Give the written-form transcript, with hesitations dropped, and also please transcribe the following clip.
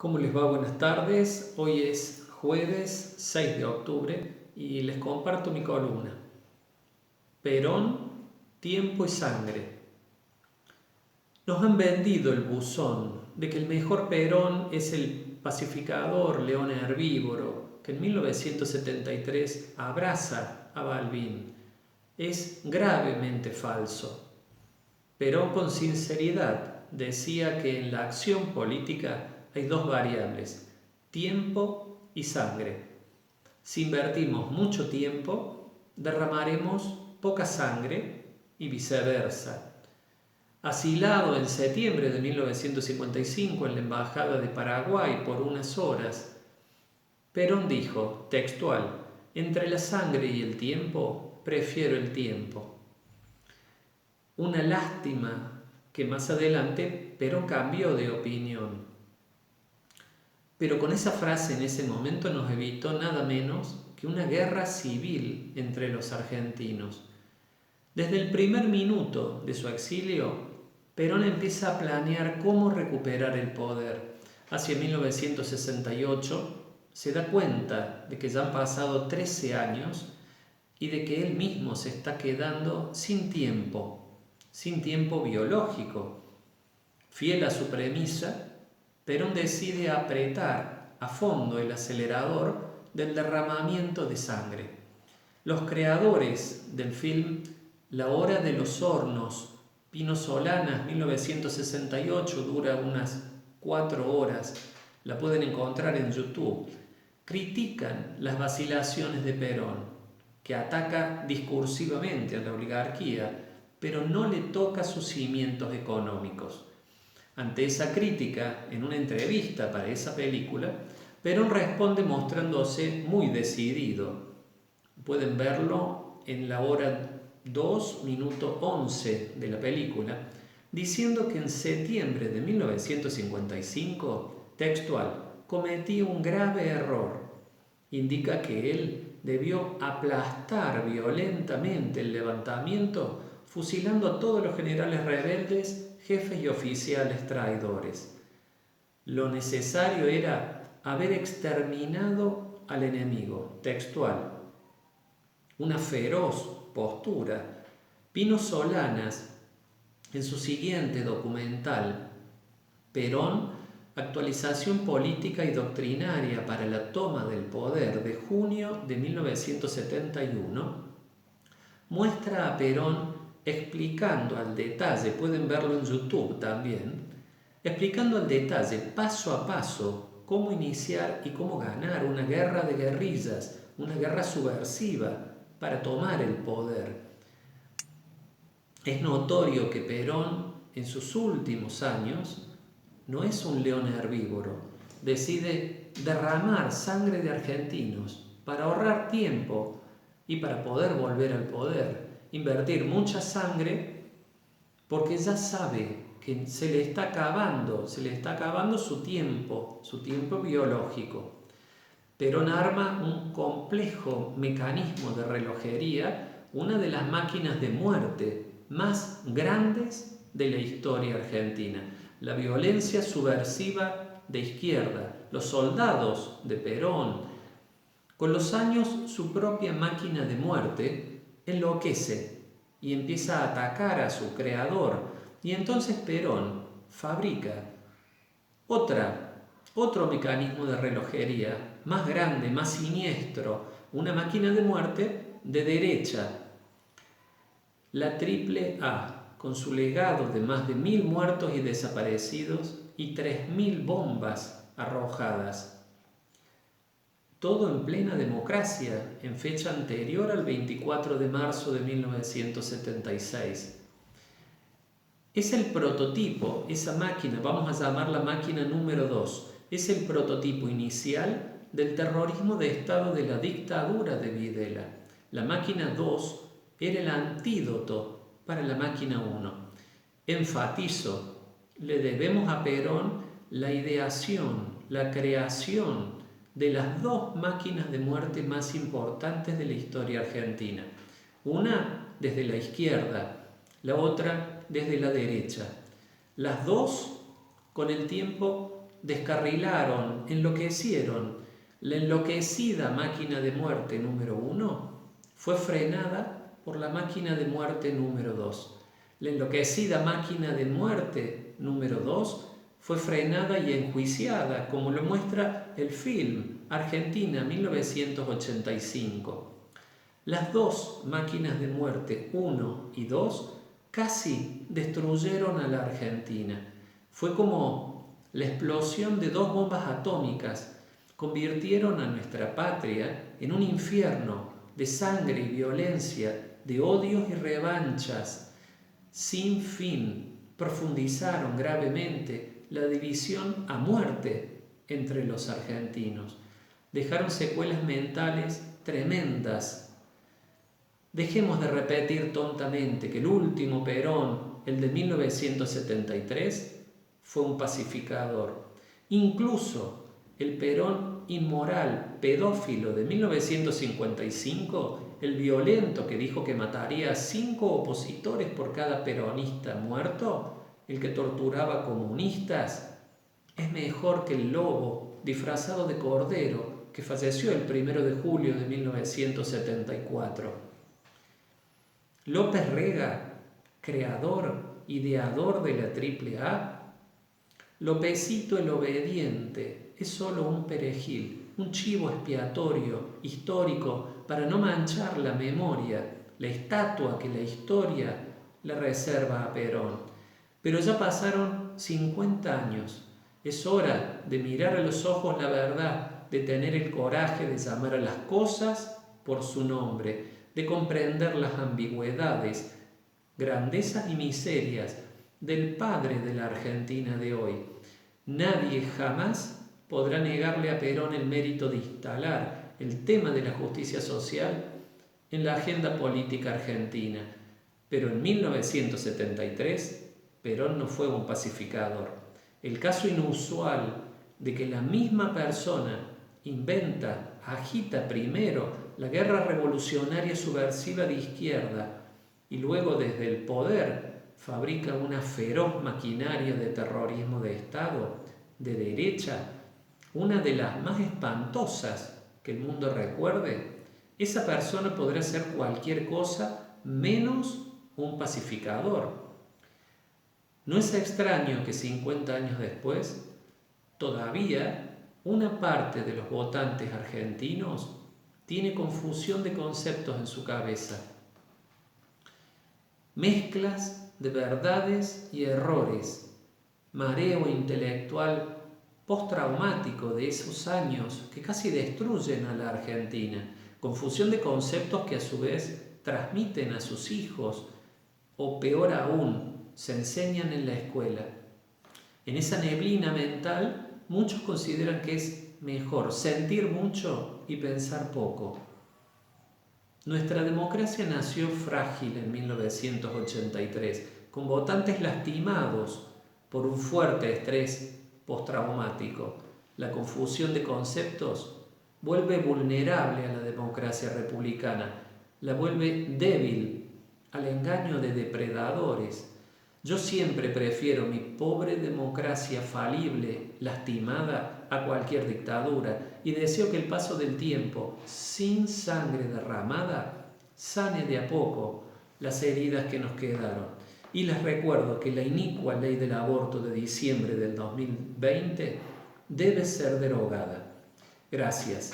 ¿Cómo les va? Buenas tardes. Hoy es jueves 6 de octubre y les comparto mi columna. Perón, tiempo y sangre. Nos han vendido el buzón de que el mejor Perón es el pacificador león herbívoro que en 1973 abraza a Balbín. Es gravemente falso. Perón con sinceridad decía que en la acción política hay dos variables, tiempo y sangre. Si invertimos mucho tiempo, derramaremos poca sangre y viceversa. Asilado en septiembre de 1955 en la Embajada de Paraguay por unas horas, Perón dijo, textual, entre la sangre y el tiempo, prefiero el tiempo. Una lástima que más adelante Perón cambió de opinión. Pero con esa frase en ese momento nos evitó nada menos que una guerra civil entre los argentinos. Desde el primer minuto de su exilio, Perón empieza a planear cómo recuperar el poder. Hacia 1968 se da cuenta de que ya han pasado 13 años y de que él mismo se está quedando sin tiempo biológico. Fiel a su premisa, Perón decide apretar a fondo el acelerador del derramamiento de sangre. Los creadores del film La Hora de los Hornos, Pino Solanas, 1968, dura unas 4 horas, la pueden encontrar en YouTube, critican las vacilaciones de Perón, que ataca discursivamente a la oligarquía, pero no le toca sus cimientos económicos. Ante esa crítica, en una entrevista para esa película, Perón responde mostrándose muy decidido. Pueden verlo en la hora 2, minuto 11 de la película, diciendo que en septiembre de 1955, textual, cometí un grave error. Indica que él debió aplastar violentamente el levantamiento, fusilando a todos los generales rebeldes, jefes y oficiales traidores. Lo necesario era haber exterminado al enemigo, textual. Una feroz postura. Pino Solanas, en su siguiente documental, Perón, actualización política y doctrinaria para la toma del poder de junio de 1971, muestra a Perón explicando al detalle, pueden verlo en YouTube también, explicando al detalle, paso a paso, cómo iniciar y cómo ganar una guerra de guerrillas, una guerra subversiva para tomar el poder. Es notorio que Perón, en sus últimos años, no es un león herbívoro. Decide derramar sangre de argentinos para ahorrar tiempo y para poder volver al poder. Invertir mucha sangre porque ya sabe que se le está acabando su tiempo biológico. Perón arma un complejo mecanismo de relojería, una de las máquinas de muerte más grandes de la historia argentina. La violencia subversiva de izquierda, los soldados de Perón. Con los años, su propia máquina de muerte enloquece y empieza a atacar a su creador. Y entonces Perón fabrica otro mecanismo de relojería más grande, más siniestro, una máquina de muerte de derecha, la AAA, con su legado de más de 1000 muertos y desaparecidos y 3000 bombas arrojadas. Todo en plena democracia, en fecha anterior al 24 de marzo de 1976. Es el prototipo, esa máquina, vamos a llamarla máquina número 2, es el prototipo inicial del terrorismo de Estado de la dictadura de Videla. La máquina 2 era el antídoto para la máquina 1. Enfatizo, le debemos a Perón la ideación, la creación de las dos máquinas de muerte más importantes de la historia argentina. Una desde la izquierda, la otra desde la derecha. Las dos con el tiempo descarrilaron, enloquecieron. La enloquecida máquina de muerte número 1 fue frenada por la máquina de muerte número 2. La enloquecida máquina de muerte número 2 fue frenada y enjuiciada, como lo muestra el film Argentina 1985. Las dos máquinas de muerte 1 y 2 casi destruyeron a la Argentina. Fue como la explosión de dos bombas atómicas. Convirtieron a nuestra patria en un infierno de sangre y violencia, de odios y revanchas sin fin. Profundizaron gravemente la división a muerte entre los argentinos. Dejaron secuelas mentales tremendas. Dejemos de repetir tontamente que el último Perón, el de 1973, fue un pacificador. Incluso el Perón inmoral, pedófilo de 1955, el violento que dijo que mataría a 5 opositores por cada peronista muerto, el que torturaba comunistas, es mejor que el lobo disfrazado de cordero que falleció el 1 de julio de 1974. López Rega, creador, ideador de la AAA, Lópezito el obediente es solo un perejil, un chivo expiatorio, histórico, para no manchar la memoria, la estatua que la historia le reserva a Perón. Pero ya pasaron 50 años. Es hora de mirar a los ojos la verdad, de tener el coraje de llamar a las cosas por su nombre, de comprender las ambigüedades, grandezas y miserias del padre de la Argentina de hoy. Nadie jamás podrá negarle a Perón el mérito de instalar el tema de la justicia social en la agenda política argentina. Pero en 1973, Perón no fue un pacificador. El caso inusual de que la misma persona inventa, agita primero la guerra revolucionaria subversiva de izquierda y luego desde el poder fabrica una feroz maquinaria de terrorismo de Estado, de derecha, una de las más espantosas que el mundo recuerde, esa persona podrá ser cualquier cosa menos un pacificador. No es extraño que 50 años después, todavía una parte de los votantes argentinos tiene confusión de conceptos en su cabeza. Mezclas de verdades y errores, mareo intelectual postraumático de esos años que casi destruyen a la Argentina, confusión de conceptos que a su vez transmiten a sus hijos o peor aún, se enseñan en la escuela. En esa neblina mental, muchos consideran que es mejor sentir mucho y pensar poco. Nuestra democracia nació frágil en 1983, con votantes lastimados por un fuerte estrés postraumático. La confusión de conceptos vuelve vulnerable a la democracia republicana, la vuelve débil al engaño de depredadores. Yo siempre prefiero mi pobre democracia falible, lastimada, a cualquier dictadura, y deseo que el paso del tiempo, sin sangre derramada, sane de a poco las heridas que nos quedaron. Y les recuerdo que la inicua ley del aborto de diciembre del 2020 debe ser derogada. Gracias.